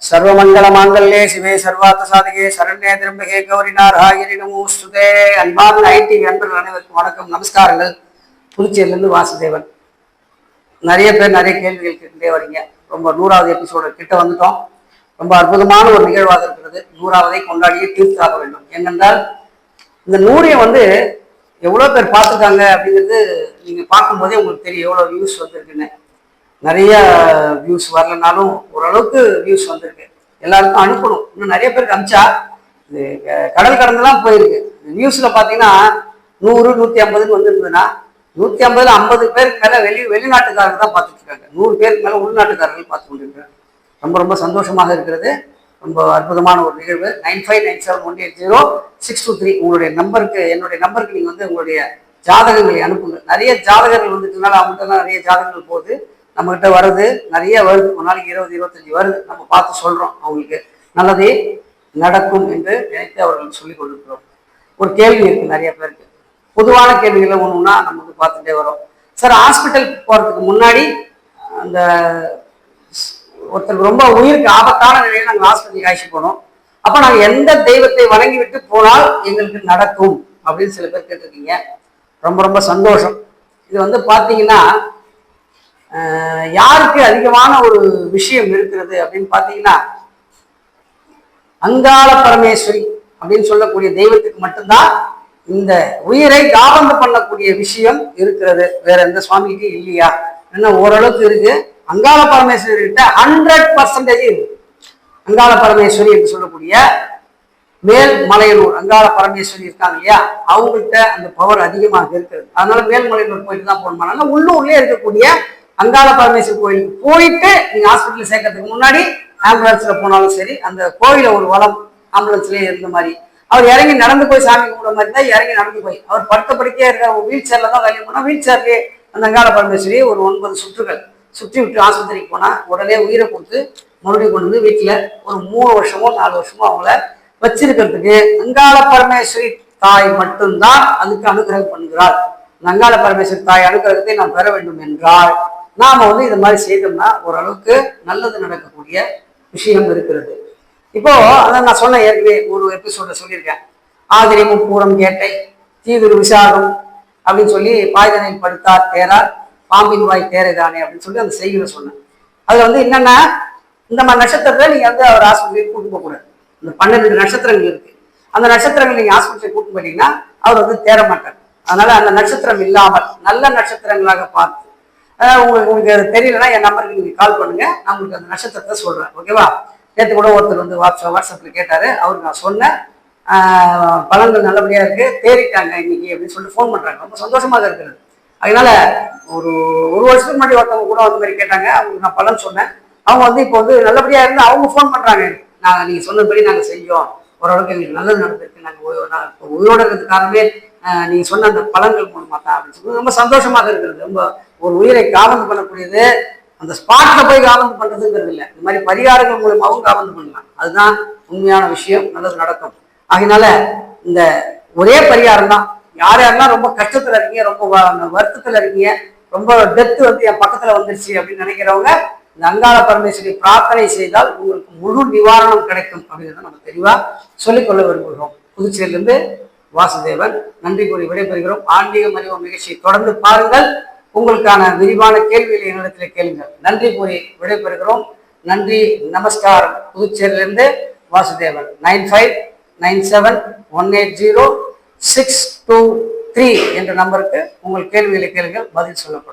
சர்வமங்கல மாங்கல்யே சிவே சர்வார்த்த சாதகே சரண்யே திரம்பகே கௌரி நாராயணி நமோஸ்துதே. அன்பார்ந்த ஐடி நண்பர்கள் அனைவருக்கும் வணக்கம், நமஸ்காரங்கள். புதுச்சேரியிலிருந்து வாசுதேவன். நிறைய பேர் நிறைய கேள்விகள் கேட்டுட்டே வரீங்க. ரொம்ப 100வது எபிசோடு கிட்ட வந்துட்டோம். ரொம்ப அற்புதமான ஒரு நிகழ்வாக இருக்கிறது. 100வதை கொண்டாடியே தீர்த்தாக வேண்டும். ஏனென்றால் இந்த 100 எவ்வளோ பேர் பார்த்துருக்காங்க அப்படிங்கிறது நீங்கள் பார்க்கும்போதே உங்களுக்கு தெரியும் எவ்வளோ வியூஸ் வந்திருக்குன்னு. நிறைய வியூஸ் வரலனாலும் ஓரளவுக்கு வியூஸ் வந்திருக்கு. எல்லாருக்கும் அனுப்பணும். இன்னும் நிறைய பேருக்கு அனுப்பிச்சா இது கடல் கடந்துலாம் போயிருக்கு. வியூஸ்ல பார்த்தீங்கன்னா 100 150 வந்துருந்ததுன்னா 150ல் 50 பேருக்கு மேல வெளிநாட்டுக்காரர்கள் தான் பார்த்துட்டு இருக்காங்க. 100 பேருக்கு மேல உள்நாட்டுக்காரர்கள் பார்த்து கொண்டிருக்காங்க. ரொம்ப ரொம்ப சந்தோஷமாக இருக்கிறது. ரொம்ப அற்புதமான ஒரு நிகழ்வு. 9597180623 உங்களுடைய நம்பருக்கு, என்னுடைய நம்பருக்கு நீங்கள் உங்களுடைய ஜாதகங்களை அனுப்புங்க. நிறைய ஜாதகர்கள் வந்துட்டுனால அவங்கள்ட்ட நிறைய ஜாதகங்கள் போகுது. நம்மகிட்ட வருது, நிறைய வருது. ஒரு நாளைக்கு 20 25 வருது. நம்ம பார்த்து சொல்றோம் அவங்களுக்கு நல்லதே நடக்கும் என்று நினைத்து அவர்களுக்கு சொல்லிக் கொண்டிருக்கிறோம். ஒரு கேள்வி இருக்கு நிறைய பேருக்கு, பொதுவான கேள்விகளை ஒண்ணுன்னா நம்ம பார்த்துட்டே வரோம். சார், ஹாஸ்பிட்டல் போறதுக்கு முன்னாடி அந்த ஒருத்தருக்கு ரொம்ப உயிருக்கு ஆபத்தான நிலையில நாங்கள் ஹாஸ்பிட்டலுக்கு அழைச்சிட்டு போனோம். அப்ப நாங்கள் எந்த தெய்வத்தை வணங்கி விட்டு போனால் எங்களுக்கு நடக்கும் அப்படின்னு சில பேர் கேட்டிருக்கீங்க. ரொம்ப ரொம்ப சந்தோஷம். இது பார்த்தீங்கன்னா யாருக்கு அதிகமான ஒரு விஷயம் இருக்கிறது அப்படின்னு பார்த்தீங்கன்னா, அங்காள பரமேஸ்வரி அப்படின்னு சொல்லக்கூடிய தெய்வத்துக்கு மட்டும்தான் இந்த உயிரை காபந்து பண்ணக்கூடிய விஷயம் இருக்கிறது. வேற எந்த சுவாமிகிட்டையும் இல்லையா? என்ன ஓரளவுக்கு இருக்கு. அங்காள பரமேஸ்வரி கிட்ட 100% இருக்கு. அங்காள பரமேஸ்வரி என்று சொல்லக்கூடிய மேல்மலையனூர் அங்காள பரமேஸ்வரி இருக்காங்க இல்லையா, அவங்கள்ட்ட அந்த பவர் அதிகமாக இருக்கிறது. அதனால மேல்மலையனூர் போயிட்டு தான் போகணும். உள்ளூர்லயே இருக்கக்கூடிய அங்காள பரமேஸ்வரி கோயிலுக்கு போயிட்டு நீங்க ஹாஸ்பிட்டல் சேர்க்கறதுக்கு முன்னாடி ஆம்புலன்ஸ்ல போனாலும் சரி, அந்த கோயில ஒரு வளம் ஆம்புலன்ஸ்லயே இருந்த மாதிரி அவர் இறங்கி நடந்து போய் சாமி கும்பிட மாதிரி தான் இறங்கி நடந்து போய் அவர் படுத்த படுக்கையா இருக்கிற வீல் சேர்ல தான் வேலையை போனா வீல் சேர்லயே அந்த அங்காள பரமேஸ்வரி ஒரு 9 சுற்றுகள் சுற்றி விட்டு ஆஸ்பத்திரிக்கு போனா உடனே உயிரை கொடுத்து மறுபடியும் கொண்டு வந்து வீட்டுல ஒரு 3 வருஷமோ 4 வருஷமோ அவங்கள வச்சிருக்கிறதுக்கு அங்காள பரமேஸ்வரி தாய் மட்டும்தான் அதுக்கு அனுகிரகம் பண்ணுகிறாள். அங்காள பரமேஸ்வரி தாய் அனுகிரகத்தை நாம் பெற வேண்டும் என்றால் நாம இது மாதிரி செய்தோம்னா ஓரளவுக்கு நல்லது நடக்கக்கூடிய விஷயம் இருக்கிறது. இப்போ அதான் நான் சொன்ன ஏற்கனவே ஒரு எபிசோட சொல்லியிருக்கேன். ஆதிரை முப்பூரம் கேட்டை தீவிர விசாகம் அப்படின்னு சொல்லி பாய்தனில் படுத்தார் தேரார் பாம்பின் வாய் தேரைதானே அப்படின்னு சொல்லி அந்த செய்தியில சொன்னேன். அதுல என்னன்னா, இந்த மாதிரி நட்சத்திரத்தை நீங்க அவர் ஹாஸ்பிட்டலுக்கு கூட்டு போகக்கூடாது. இந்த 12 நட்சத்திரங்கள் இருக்கு. அந்த நட்சத்திரங்கள் நீங்க ஹாஸ்பிட்டலுக்கு கூட்டு போட்டீங்கன்னா அவர் தேர மாட்டார். அதனால அந்த நட்சத்திரம் இல்லாமல் நல்ல நட்சத்திரங்களாக பார்த்து உங்களுக்கு அது தெரியலன்னா என் நம்பருக்கு நீங்க கால் பண்ணுங்க. நான் உங்களுக்கு அந்த நட்சத்திரத்தை சொல்றேன். ஓகேவா? நேற்று கூட ஒருத்தர் வாட்ஸ்அப்ல கேட்டாரு. அவருக்கு நான் சொன்னேன் பலன்கள் நல்லபடியா இருக்கு, தேறிட்டாங்க இன்னைக்கு அப்படின்னு சொல்லிட்டு ஃபோன் பண்றாங்க. ரொம்ப சந்தோஷமாக இருக்கிறது. அதனால ஒரு வருஷத்துக்கு முன்னாடி ஒருத்தவங்க கூட அந்த மாதிரி கேட்டாங்க. அவங்களுக்கு நான் பலன் சொன்னேன். அவங்க இப்போ நல்லபடியா இருந்து அவங்க ஃபோன் பண்றாங்க. நீங்க சொன்னபடி நாங்க செஞ்சோம், ஓரளவுக்கு எங்களுக்கு நல்லது நடந்திருக்கு, நாங்க உயிரோட இருக்கிறது காரணமே நீங்க சொன்ன அந்த பலன்கள் மூலமா தான் அப்படின்னு சொல்லி ரொம்ப சந்தோஷமாக இருக்கிறது. ரொம்ப ஒரு உயிரை காபந்து பண்ணக்கூடியது அந்த ஸ்பாட்ல போய் காபந்து பண்றதுங்கிறது இல்லை. இந்த மாதிரி பரிகாரங்கள் மூலமாகவும் காபந்து பண்ணலாம். அதுதான் உண்மையான விஷயம், நல்லது நடக்கும். ஆகினால இந்த ஒரே பரிகாரம் தான். யாரெல்லாம் ரொம்ப கஷ்டத்துல இருக்கீங்க, ரொம்ப வருத்தத்துல இருக்கீங்க, ரொம்ப டெத்து என் பக்கத்துல வந்துருச்சு அப்படின்னு நினைக்கிறவங்க இந்த அங்காள பரமேஸ்வரி பிரார்த்தனை செய்தால் உங்களுக்கு முழு நிவாரணம் கிடைக்கும் அப்படிங்கிறத நம்ம தெளிவா சொல்லிக்கொள்ள விரும்புகிறோம். புதுச்சேரியிலிருந்து வாசுதேவன். நன்றி கூறி விடைபெறுகிறோம். ஆன்மீகம் அறிவோம் நிகழ்ச்சியை தொடர்ந்து பாருங்கள். உங்களுக்கான விரிவான கேள்விகளை என்னிடத்தில் கேளுங்கள். நன்றி கூறி விடைபெறுகிறோம். நன்றி, நமஸ்காரம். புதுச்சேரியிலிருந்து வாசுதேவன். 9597180623 என்ற நம்பருக்கு உங்கள் கேள்விகளை கேளுங்கள், பதில் சொல்லப்படும்.